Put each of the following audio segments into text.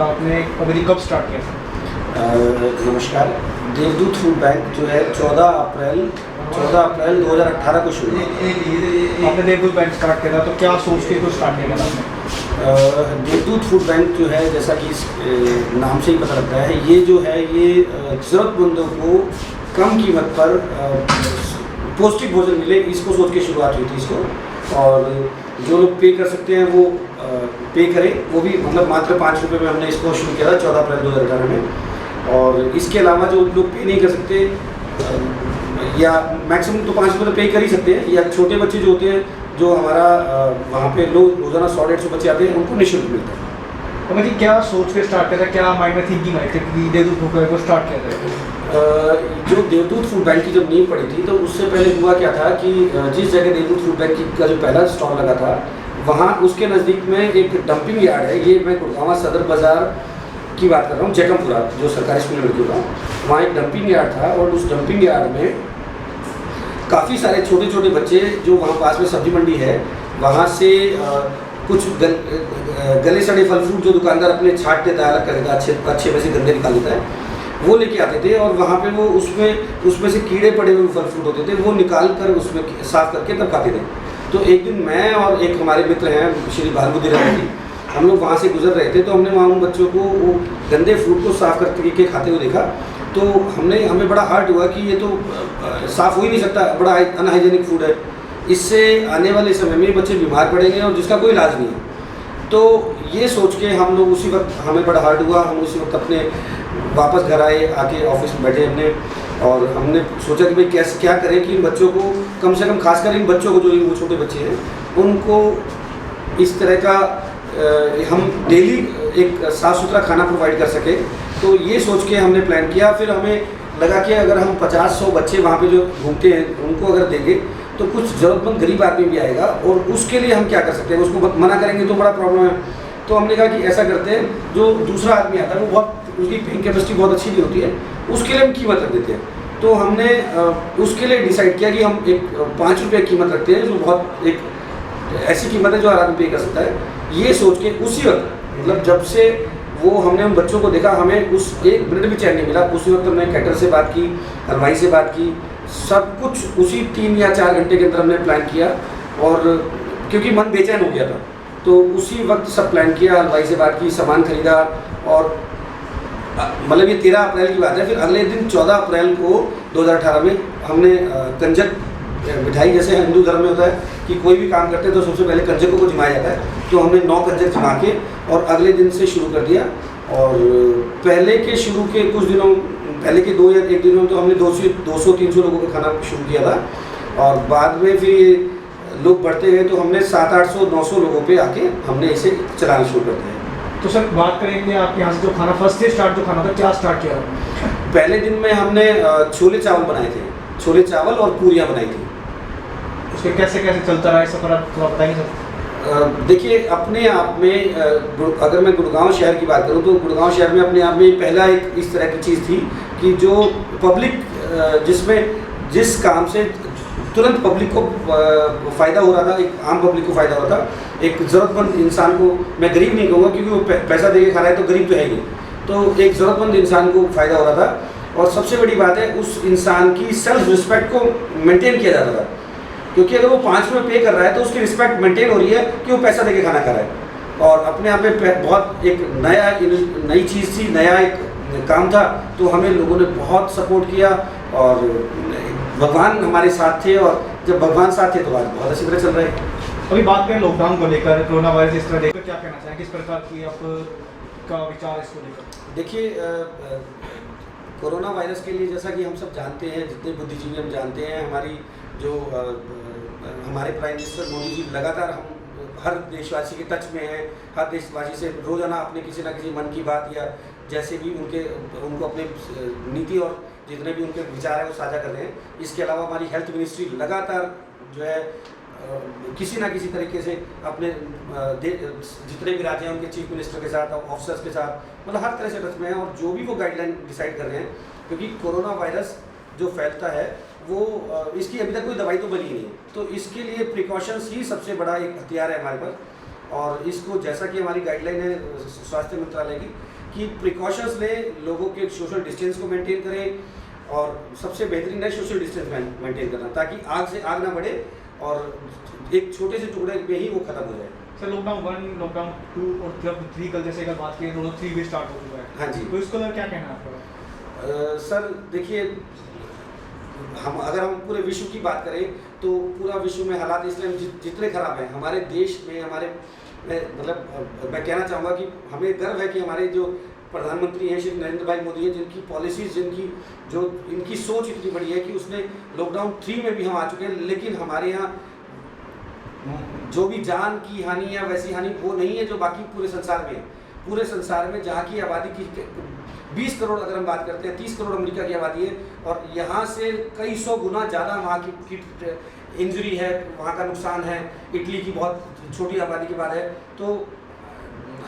आपने अभी कब स्टार्ट किया था? नमस्कार। देवदूत फूड बैंक जो है 14 अप्रैल 2018 को शुरू हुआ। आपने देवदूत बैंक स्टार्ट किया था, तो क्या सोच के तो स्टार्ट किया था आपने? देवदूत फूड बैंक जो है, जैसा कि इस नाम से ही पता लगता है, ये जो है ये ज़रूरतमंदों को कम कीमत पर पौष्टिक भोजन मिले, इसको सोच के शुरुआत हुई थी इसको। और जो लोग पे कर सकते हैं वो पे करें, वो भी मतलब मात्र 5 रुपये में हमने इसको शुरू किया था 14 अप्रैल 2018 में। और इसके अलावा जो लोग पे नहीं कर सकते या मैक्सिमम तो 5 रुपये तो पे कर ही सकते हैं, या छोटे बच्चे जो होते हैं जो हमारा वहाँ पे लोग रोज़ाना 100-150 बच्चे आते हैं, उनको निःशुल्क मिलता है। तो मुझे क्या सोच के स्टार्ट किया था, क्या माइंड में थिंकिंग आई थी कि देवदूत फूड बैंक को स्टार्ट किया था? जो देवदूत फूड बैंक की जब नींव पड़ी थी, तो उससे पहले हुआ क्या था कि जिस जगह देवदूत फूड बैंक का जो पहला स्टॉल लगा था, वहाँ उसके नज़दीक में एक डंपिंग यार्ड है। ये मैं गुड़गांव सदर बाज़ार की बात कर रहा हूँ, जैकमपुरा जो सरकारी स्कूल में लड़की होगा, वहाँ एक डंपिंग यार्ड था। और उस डंपिंग यार्ड में काफ़ी सारे छोटे छोटे बच्चे, जो वहाँ पास में सब्जी मंडी है, वहाँ से कुछ गले सड़े फल फ्रूट जो दुकानदार अपने छाट देता है, अलग करेगा, अच्छे में से गंदे निकाल देता है, वो लेके आते थे। और वहाँ पे वो उसमें से कीड़े पड़े हुए फल फ्रूट होते थे, वो निकाल कर उसमें साफ करके तब खाते थे। तो एक दिन मैं और एक हमारे मित्र हैं श्री भानुबुद्धि जी, हम लोग वहाँ से गुजर रहे थे, तो हमने वहाँ उन बच्चों को वो गंदे फ्रूट को साफ करके खाते हुए देखा। तो हमें बड़ा हर्ट हुआ कि ये तो साफ़ हो ही नहीं सकता, बड़ा अनहाइजेनिक फूड है, इससे आने वाले समय में बच्चे बीमार पड़ेंगे और जिसका कोई इलाज नहीं है। तो ये सोच के हम लोग उसी वक्त, हमें बड़ा हर्ट हुआ, हम उसी वक्त अपने वापस घर आए, आके ऑफिस में बैठे अपने, और हमने सोचा कि भाई कैसे क्या करें कि इन बच्चों को कम से कम, खासकर इन बच्चों को जो वो छोटे बच्चे हैं, उनको इस तरह का हम डेली एक साफ़ सुथरा खाना प्रोवाइड कर सके। तो ये सोच के हमने प्लान किया। फिर हमें लगा कि अगर हम 50-100 बच्चे वहाँ पे जो घूमते हैं उनको अगर देंगे, तो कुछ ज़रूरतमंद गरीब आदमी भी आएगा, और उसके लिए हम क्या कर सकते हैं, उसको मना करेंगे तो बड़ा प्रॉब्लम है। तो हमने कहा कि ऐसा करते हैं, जो दूसरा आदमी आता है वो बहुत, उसकी पेइंग कैपेसिटी बहुत अच्छी भी होती है, उसके लिए हम कीमत रख देते हैं। तो हमने उसके लिए डिसाइड किया कि हम एक 5 रुपये कीमत रखते हैं, जो बहुत एक ऐसी कीमत है जो हर आदमी पे कर सकता है। ये सोच के उसी वक्त, मतलब जब से वो हमने उन बच्चों को देखा, हमें उस एक मिनट भी चैन नहीं मिला। उसी वक्त हमने कैटर से बात की, हलवाई से बात की, सब कुछ उसी 3 या 4 घंटे के अंदर हमने प्लान किया। और क्योंकि मन बेचैन हो गया था, तो उसी वक्त सब प्लान किया, हलवाई से बात की, सामान खरीदा। और मतलब ये 13 अप्रैल की बात है। फिर अगले दिन 14 अप्रैल को 2018 में हमने कंजक मिठाई, जैसे हिंदू धर्म में होता है कि कोई भी काम करते हैं तो सबसे पहले कंजकों को जिमाया जाता है, तो हमने 9 कंजक जिमा के और अगले दिन से शुरू कर दिया। और पहले के शुरू के कुछ दिनों, पहले के 2 या 1 दिनों में तो हमने 200-300 लोगों का खाना शुरू किया था। और बाद में फिर ये लोग बढ़ते गए, तो हमने 700-800-900 लोगों पे आके हमने इसे चलाना शुरू कर दिया। तो सर बात करेंगे आपके यहाँ से जो खाना फर्स्ट डे स्टार्ट जो खाना था, क्या स्टार्ट किया? पहले दिन में हमने छोले चावल बनाए थे, छोले चावल और पूरियाँ बनाई थी। उसके कैसे कैसे चलता रहा है सफ़र, आप थोड़ा बताएंगे सर? देखिए, अपने आप में अगर मैं गुड़गांव शहर की बात करूं, तो गुड़गांव शहर में अपने आप में पहला एक इस तरह की चीज़ थी कि जो पब्लिक, जिस काम से तुरंत पब्लिक को फ़ायदा हो रहा था, एक आम पब्लिक को फ़ायदा हो रहा था, एक ज़रूरतमंद इंसान को, मैं गरीब नहीं कहूँगा क्योंकि वो पैसा दे के खा रहा है तो गरीब तो है ही, तो एक ज़रूरतमंद इंसान को फ़ायदा हो रहा था। और सबसे बड़ी बात है, उस इंसान की सेल्फ रिस्पेक्ट को मेंटेन किया जाता था, क्योंकि अगर वो 5 रुपये पे कर रहा है तो उसकी रिस्पेक्ट मेंटेन हो रही है कि वो पैसा देके खाना खा रहा है। और अपने आप में बहुत एक नई चीज़ थी, नया एक काम था, तो हमें लोगों ने बहुत सपोर्ट किया और भगवान हमारे साथ थे। और जब भगवान साथ थे तो आज बहुत अच्छी तरह चल रहा है। अभी बात करें लॉकडाउन को लेकर, कोरोना वायरस इस तरह लेकर, क्या कहना चाहें, किस प्रकार की आपका विचार इसको लेकर? देखिए, कोरोना वायरस के लिए जैसा कि हम सब जानते हैं, जितने बुद्धिजीवी हम जानते हैं, हमारी जो हमारे प्राइम मिनिस्टर मोदी जी लगातार हम हर देशवासी के टच में हैं, हर देशवासी से रोज़ाना अपने किसी ना किसी मन की बात या जैसे भी उनको अपने नीति और जितने भी उनके विचार हैं वो साझा कर रहे हैं। इसके अलावा हमारी हेल्थ मिनिस्ट्री लगातार जो है किसी ना किसी तरीके से अपने जितने भी राज्य हैं उनके चीफ मिनिस्टर के साथ, ऑफिसर्स के साथ, मतलब हर तरह से टच में हैं। और जो भी वो गाइडलाइन डिसाइड कर रहे हैं, क्योंकि कोरोना वायरस जो फैलता है वो इसकी अभी तक कोई दवाई तो बनी नहीं है, तो इसके लिए प्रिकॉशंस ही सबसे बड़ा एक हथियार है हमारे पास। और इसको जैसा कि हमारी गाइडलाइन है स्वास्थ्य मंत्रालय की कि प्रिकॉशंस लें, लोगों के सोशल डिस्टेंस को मेंटेन करें और सबसे बेहतरीन है सोशल डिस्टेंस मेंटेन करना, ताकि आग से आग ना बढ़े और एक छोटे से टुकड़े में ही वो खत्म हो जाए। सर लॉकडाउन 1, लॉकडाउन 2 और जब 3 कल जैसे अगर बात करें तो 3 भी स्टार्ट हो चुका है। हाँ जी। तो इसको लेकर क्या कहना है आपका? सर देखिए, अगर हम पूरे विश्व की बात करें तो पूरा विश्व में हालात इसलिए जितने खराब हैं हमारे देश में, मतलब मैं कहना चाहूँगा कि हमें गर्व है कि हमारे जो प्रधानमंत्री हैं श्री नरेंद्र भाई मोदी हैं, जिनकी पॉलिसीज़, इनकी सोच इतनी बड़ी है कि उसने लॉकडाउन 3 में भी हम आ चुके हैं, लेकिन हमारे यहाँ जो भी जान की हानि या वैसी हानि वो नहीं है जो बाकी पूरे संसार में है। पूरे संसार में जहाँ की आबादी की 20 करोड़ अगर हम बात करते हैं, 30 करोड़ अमेरिका की आबादी है और यहाँ से कई सौ गुना ज़्यादा वहाँ की इंजरी है, वहाँ का नुकसान है। इटली की बहुत छोटी आबादी के बाद है, तो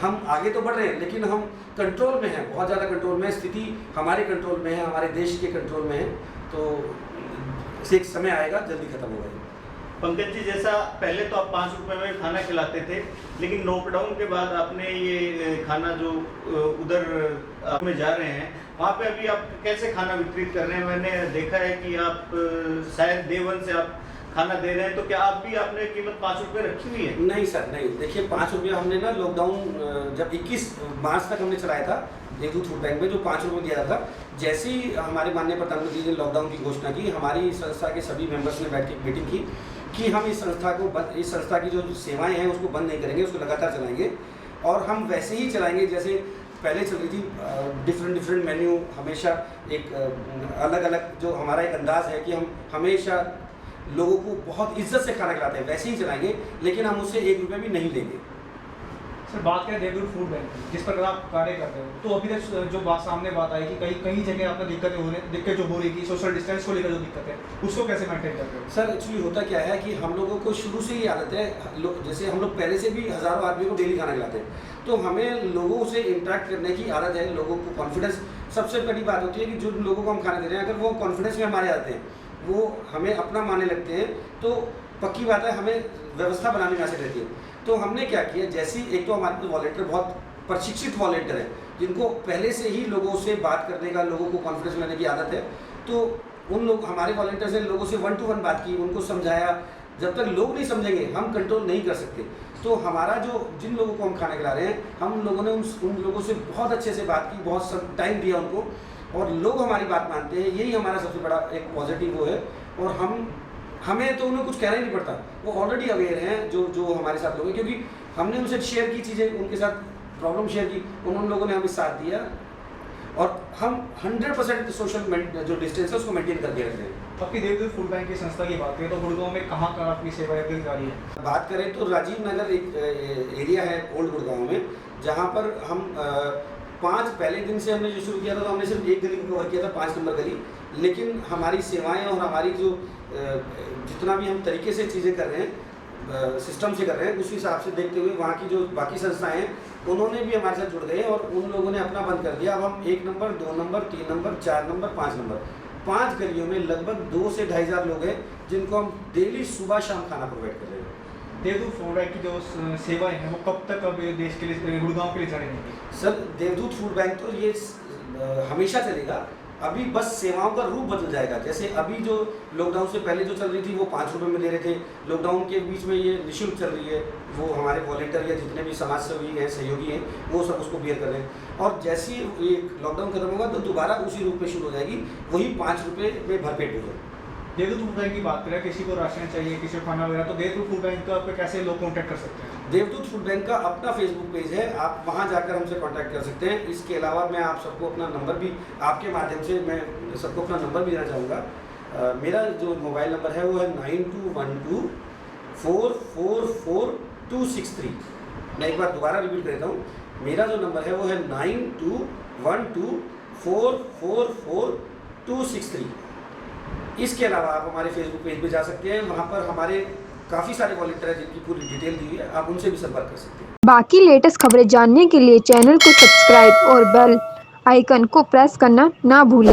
हम आगे तो बढ़ रहे हैं लेकिन हम कंट्रोल में हैं, बहुत ज़्यादा कंट्रोल में है, स्थिति हमारे कंट्रोल में है, हमारे देश के कंट्रोल में है। तो एक समय आएगा, जल्दी खत्म होगा। पंकज जी, जैसा पहले तो आप 5 रुपए में खाना खिलाते थे, लेकिन लॉकडाउन के बाद आपने ये खाना जो उधर आप में जा रहे हैं वहाँ पे अभी आप कैसे खाना वितरित कर रहे हैं? मैंने देखा है कि आप शायद डे 1 से आप खाना दे रहे हैं, तो क्या आप भी आपने कीमत 5 रुपये रखी हुई है? नहीं सर, नहीं। देखिए 5 रुपये हमने ना लॉकडाउन जब 21 मार्च तक हमने चलाया था देवदूत फूड बैंक में, जो 5 रुपये दिया था। जैसे ही हमारे माननीय प्रधानमंत्री ने लॉकडाउन की घोषणा की, हमारी संस्था के सभी मेंबर्स ने बैठ के मीटिंग की कि हम इस संस्था की जो सेवाएं हैं उसको बंद नहीं करेंगे, उसको लगातार चलाएंगे और हम वैसे ही चलाएंगे जैसे पहले चल रही थी। डिफरेंट मेन्यू, हमेशा एक अलग अलग जो हमारा एक अंदाज़ है कि हम हमेशा लोगों को बहुत इज्जत से खाना खिलाते हैं, वैसे ही चलाएंगे, लेकिन हम उससे 1 रुपये भी नहीं लेंगे। सर बात करें देवदूत फूड बैंक की, जिस प्रकार आप कार्य करते हो, तो अभी तक जो सामने बात आई कि कई जगह आपको दिक्कत जो हो रही थी सोशल डिस्टेंस को लेकर, जो दिक्कत है उसको कैसे मेंटेन करते हो? सर एक्चुअली होता क्या है कि हम लोगों को शुरू से ही आदत है, जैसे हम लोग पहले से भी हज़ारों आदमी को डेली खाना खिलाते हैं, तो हमें लोगों से इंटरेक्ट करने की आदत है। लोगों को कॉन्फिडेंस, सबसे बड़ी बात होती है कि जो लोगों को हम खाना दे रहे हैं अगर वो कॉन्फिडेंस में हमारे आते हैं, वो हमें अपना मानने लगते हैं, तो पक्की बात है हमें व्यवस्था बनाने में आसानी रहती है। तो हमने क्या किया, जैसे एक तो हमारे वॉलंटियर बहुत प्रशिक्षित वॉलंटियर हैं, जिनको पहले से ही लोगों से बात करने का, लोगों को कॉन्फिडेंस लेने की आदत है, तो उन लोग हमारे वॉलंटियर्स ने लोगों से 1 to 1 बात की, उनको समझाया। जब तक लोग नहीं समझेंगे हम कंट्रोल नहीं कर सकते। तो हमारा जिन लोगों को हम खाना खिला रहे हैं, हम लोगों ने उन लोगों से बहुत अच्छे से बात की, बहुत टाइम दिया उनको, और लोग हमारी बात मानते हैं। यही हमारा सबसे बड़ा एक पॉजिटिव वो है। और हमें तो उन्हें कुछ कहना ही नहीं पड़ता, वो ऑलरेडी अवेयर हैं जो हमारे साथ लोग हैं, क्योंकि हमने उनसे शेयर की चीज़ें, उनके साथ प्रॉब्लम शेयर की, उन लोगों ने हमें साथ दिया और हम 100% सोशल जो डिस्टेंस है उसको मेंटेन करके रख रहे हैं। आपकी देवदूत फूड बैंक की संस्था की बात करें तो गुड़गांव में कहाँ आपकी सेवाएं दी जा रही है? बात करें तो राजीव नगर एक एरिया है ओल्ड गुड़गांव में, जहाँ पर हम 5 पहले दिन से हमने जो शुरू किया था, तो हमने सिर्फ एक गली को कवर किया था, 5 नंबर गली। लेकिन हमारी सेवाएं और हमारी जो जितना भी हम तरीके से चीज़ें कर रहे हैं, सिस्टम से कर रहे हैं, उस हिसाब से देखते हुए वहाँ की जो बाकी संस्थाएं हैं उन्होंने भी हमारे साथ जुड़ गए और उन लोगों ने अपना बंद कर दिया। अब हम 1 number, 2 number, 3 number, 4 number, 5 number, 5 गलियों में लगभग 2 से 2,500 लोग हैं जिनको हम डेली सुबह शाम खाना प्रोवाइड कर रहे हैं। देवदूत फूड बैंक की जो सेवाएं हैं वो कब तक अब देश के लिए, गुड़गांव के लिए जारी रहेंगी? सर देवदूत फूड बैंक तो ये हमेशा चलेगा। अभी बस सेवाओं का रूप बदल जाएगा। जैसे अभी जो लॉकडाउन से पहले जो चल रही थी वो 5 रुपये में दे रहे थे, लॉकडाउन के बीच में ये निःशुल्क चल रही है। वो हमारे वॉलंटियर या जितने भी समाज सेवी हैं, सहयोगी हैं, वो सब उसको बियर कर रहे हैं। और जैसे ही ये लॉकडाउन खत्म होगा तो दोबारा उसी रूप में शुरू हो जाएगी, वही 5 रुपये में भरपेट हो जाएगी। देवदूत फूड बैंक की बात करें, किसी को राशन चाहिए, किसी को खाना वगैरह, तो देवदूत फूड बैंक का पे कैसे लोग कॉन्टैक्ट कर सकते हैं? देवदूत फूड बैंक का अपना फेसबुक पेज है, आप वहां जाकर हमसे कांटेक्ट कर सकते हैं। इसके अलावा मैं आप सबको अपना नंबर भी, आपके माध्यम से मैं सबको अपना नंबर भी देना चाहूँगा। मेरा जो मोबाइल नंबर है वो है 9212 444 263। मैं एक बार दोबारा रिपीट कर देता हूँ, मेरा जो नंबर है वो है 9212 444 263। इसके अलावा आप हमारे फेसबुक पेज पे जा सकते हैं, वहाँ पर हमारे काफ़ी सारे वॉलंटियर हैं जिनकी पूरी डिटेल दी है, आप उनसे भी संपर्क कर सकते हैं। बाकी लेटेस्ट खबरें जानने के लिए चैनल को सब्सक्राइब और बेल आइकन को प्रेस करना ना भूलें।